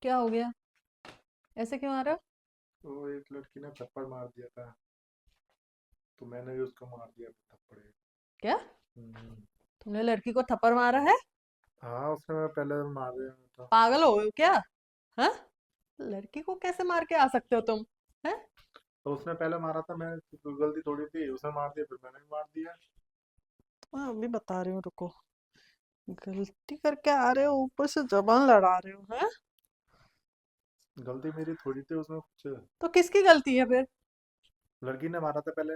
क्या हो गया? ऐसे क्यों आ रहा? वो एक लड़की ने थप्पड़ मार दिया था। तो मैंने भी उसको मार दिया था थप्पड़ एक। क्या? हम्म। तुमने लड़की को थप्पड़ मारा है? हाँ, उसने मैं पहले मार दिया था। पागल हो गए हो क्या? हाँ? लड़की को कैसे मार के आ सकते हो तुम? हैं? तो उसने पहले मारा था, मैं गलती थोड़ी थी, उसने मार दिया फिर मैंने भी मार दिया। मैं अभी बता रही हूँ, रुको। गलती करके आ रहे हो, ऊपर से जबान लड़ा रहे हो, हैं? गलती मेरी थोड़ी थी उसमें कुछ। तो किसकी गलती है फिर? लड़की ने मारा था पहले।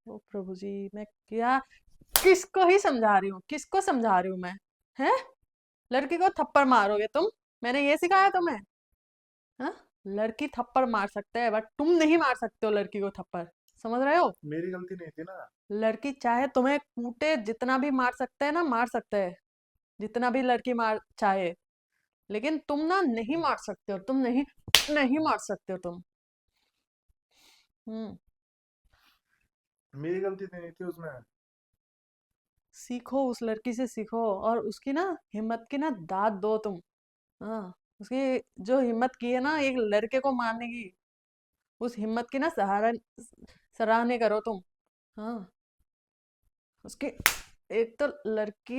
ओ प्रभु जी, मैं क्या किसको ही समझा रही हूँ, किसको समझा रही हूँ मैं? हैं? लड़की को थप्पड़ मारोगे तुम? मैंने ये सिखाया तुम्हें? हाँ? लड़की थप्पड़ मार सकते हैं बट तुम नहीं मार सकते हो लड़की को थप्पड़। समझ रहे हो? मेरी गलती नहीं थी ना। लड़की चाहे तुम्हें कूटे, जितना भी मार सकते हैं ना, मार सकते हैं। जितना भी लड़की मार चाहे, लेकिन तुम ना नहीं मार सकते हो, तुम नहीं नहीं मार सकते हो तुम। हम्म। मेरी गलती नहीं थी उसमें। सीखो, उस लड़की से सीखो और उसकी ना हिम्मत की ना दाद दो तुम। हाँ। उसकी जो हिम्मत की है ना एक लड़के को मारने की, उस हिम्मत की ना सराहने करो तुम। हाँ। उसकी एक तो लड़की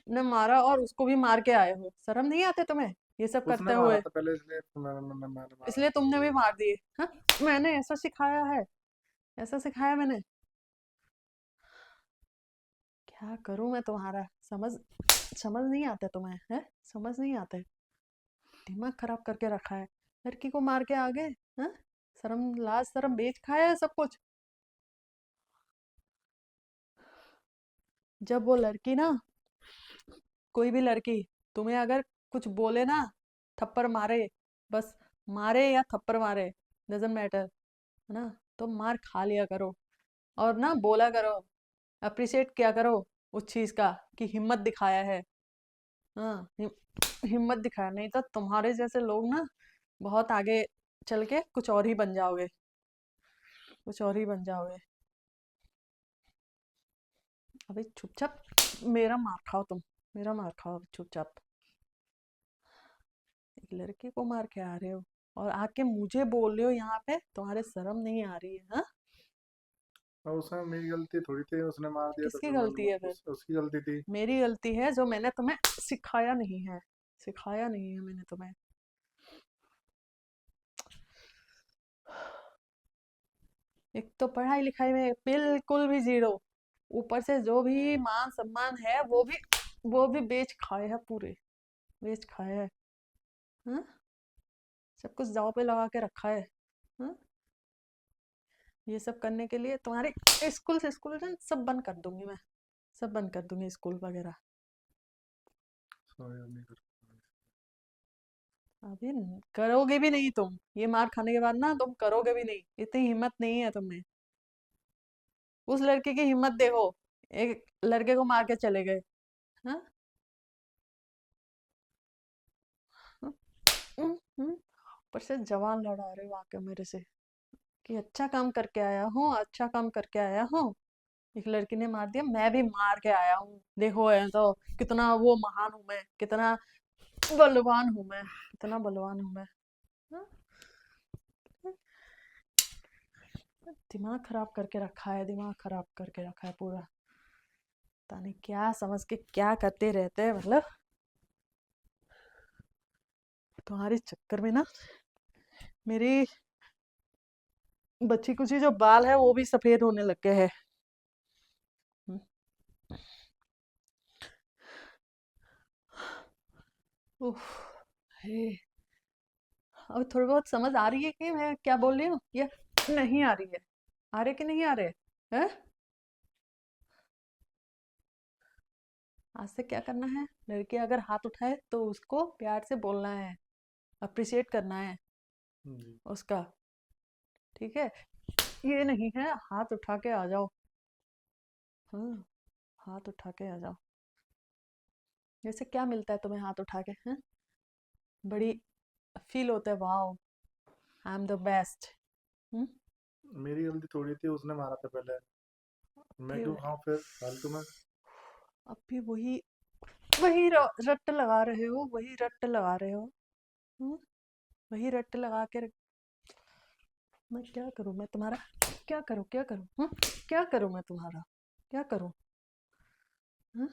ने मारा और उसको भी मार के आए हो, शर्म नहीं आते तुम्हें ये सब उसने करते मारा हुए? था पहले इसलिए मैंने मारा। इसलिए तुमने भी मार दिए? हाँ। मैंने ऐसा सिखाया है, ऐसा सिखाया मैंने। क्या करूं मैं तुम्हारा? समझ समझ नहीं आता तुम्हें, है? समझ नहीं आते। दिमाग खराब करके रखा है। लड़की को मार के आगे, हाँ? शर्म, लाज शर्म बेच खाया है सब कुछ। जब वो लड़की ना, कोई भी लड़की तुम्हें अगर कुछ बोले ना, थप्पड़ मारे, बस, मारे या थप्पड़ मारे, डजंट मैटर, है ना? तो मार खा लिया करो और ना बोला करो, अप्रिशिएट किया करो उस चीज का कि हिम्मत दिखाया है। हाँ, हिम्मत दिखाया, नहीं तो तुम्हारे जैसे लोग ना बहुत आगे चल के कुछ और ही बन जाओगे, कुछ और ही बन जाओगे। अभी चुपचाप मेरा मार खाओ तुम, मेरा मार खाओ अभी चुपचाप। एक लड़के को मार के आ रहे हो और आके मुझे बोल रहे हो यहाँ पे, तुम्हारे शर्म नहीं आ रही है? हाँ? और उसमें मेरी गलती थोड़ी थी, उसने मार दिया तो किसकी फिर गलती है फिर? उसकी गलती थी। मेरी गलती है जो मैंने तुम्हें सिखाया नहीं है, सिखाया नहीं है मैंने तुम्हें। एक तो पढ़ाई लिखाई में बिल्कुल भी जीरो, ऊपर से जो भी मान सम्मान है वो भी बेच खाए है पूरे, बेच खाए है। हाँ? सब कुछ दांव पे लगा के रखा है। हाँ? ये सब करने के लिए तुम्हारे स्कूल से स्कूल ना सब बंद कर दूंगी मैं, सब बंद कर दूंगी स्कूल वगैरह। सॉरी, अब नहीं कर। अभी करोगे भी नहीं तुम, ये मार खाने के बाद ना तुम करोगे भी नहीं, इतनी हिम्मत नहीं है तुम में। उस लड़के की हिम्मत देखो, एक लड़के को मार के चले गए। हाँ? ऊपर से जवान लड़ा रहे हो आके मेरे से कि अच्छा काम करके आया हूँ, अच्छा काम करके आया हूँ। एक लड़की ने मार दिया, मैं भी मार के आया हूँ, देखो है तो कितना वो महान हूँ मैं, कितना बलवान हूँ मैं, कितना बलवान हूँ मैं। हाँ? दिमाग खराब करके रखा है, दिमाग खराब करके रखा है पूरा। पता नहीं क्या समझ के क्या करते रहते हैं, मतलब तुम्हारे चक्कर में ना मेरी बच्ची कुची जो बाल है वो भी सफेद होने लग गए हैं। हम्म, उफ, हे। अब थोड़ी बहुत समझ आ रही है कि मैं क्या बोल रही हूँ या नहीं आ रही है? आ रहे कि नहीं आ रहे हैं? आज से क्या करना है? लड़की अगर हाथ उठाए तो उसको प्यार से बोलना है, अप्रिशिएट करना है जी। उसका। ठीक है? ये नहीं है हाथ उठा के आ जाओ। हाँ, हाथ उठा के आ जाओ। जैसे क्या मिलता है तुम्हें हाथ उठा के, हैं? बड़ी फील होता है, wow, I am the best. Hmm. मेरी गलती थोड़ी थी, उसने मारा था पहले। मैं फिर क्यों खाऊं फिर फालतू में। अब भी वही वही रट्ट लगा रहे हो, वही रट्ट लगा रहे हो। हम्म, वही रट्टे लगा के मैं क्या करूं, मैं तुम्हारा क्या करूं, क्या करूं, क्या करूं मैं तुम्हारा, क्या करूं? हाँ?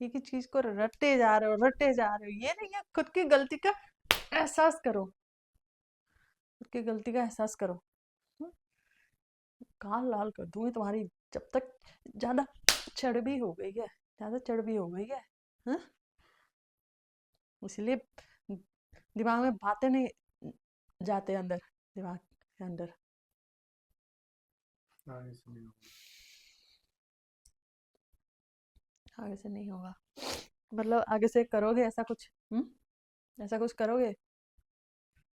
एक ही चीज को रटते जा रहे हो, रटते जा रहे हो, ये नहीं है खुद की गलती का एहसास करो, खुद की गलती का एहसास करो। हाँ? कान लाल कर दूंगी तुम्हारी, जब तक ज्यादा चर्बी हो गई है, ज्यादा चर्बी हो गई है। हाँ? इसलिए दिमाग में बातें नहीं जाते अंदर, दिमाग के अंदर। आगे से नहीं होगा। आगे से नहीं होगा मतलब आगे से करोगे ऐसा कुछ? ऐसा कुछ करोगे?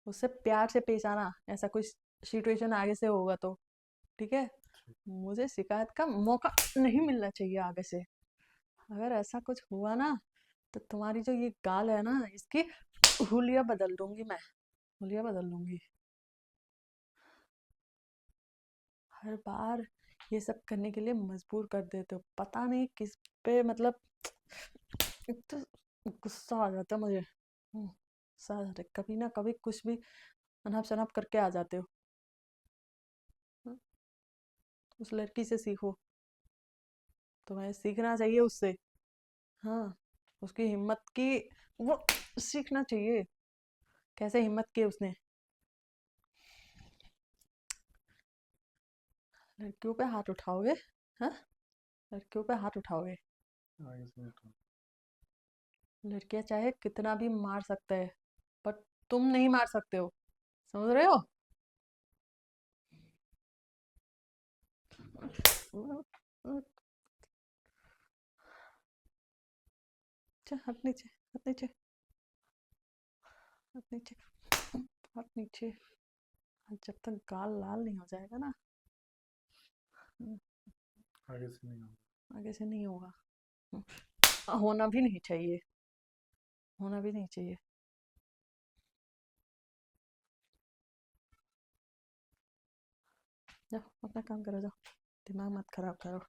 उससे प्यार से पेश आना, ऐसा कुछ सिचुएशन आगे से होगा तो, ठीक है? ठीक। मुझे शिकायत का मौका नहीं मिलना चाहिए आगे से। अगर ऐसा कुछ हुआ ना, तो तुम्हारी जो ये गाल है ना, इसकी हुलिया बदल दूंगी मैं, हुलिया बदल दूंगी। हर बार ये सब करने के लिए मजबूर कर देते हो, पता नहीं किस पे, मतलब एक तो गुस्सा आ जाता है मुझे। गुस्सा आ जाता है, कभी ना कभी कुछ भी अनाप शनाप करके आ जाते हो। हम्म, उस लड़की से सीखो, तुम्हें सीखना चाहिए उससे। हाँ, उसकी हिम्मत की, वो सीखना चाहिए, कैसे हिम्मत की उसने। लड़कियों पे हाथ उठाओगे? हाँ, लड़कियों पे हाथ उठाओगे? आगे से नहीं होगा। लड़कियां चाहे कितना भी मार सकते हैं, पर तुम नहीं मार सकते हो, समझ रहे हो? अच्छा, हाथ नीचे, हाथ नीचे, हाथ नीचे, हाथ नीचे। जब तक गाल लाल नहीं हो जाएगा ना, आगे से नहीं होगा। आगे से नहीं होगा। होना भी नहीं चाहिए, होना भी नहीं चाहिए। जाओ अपना काम करो, जाओ, दिमाग मत खराब करो।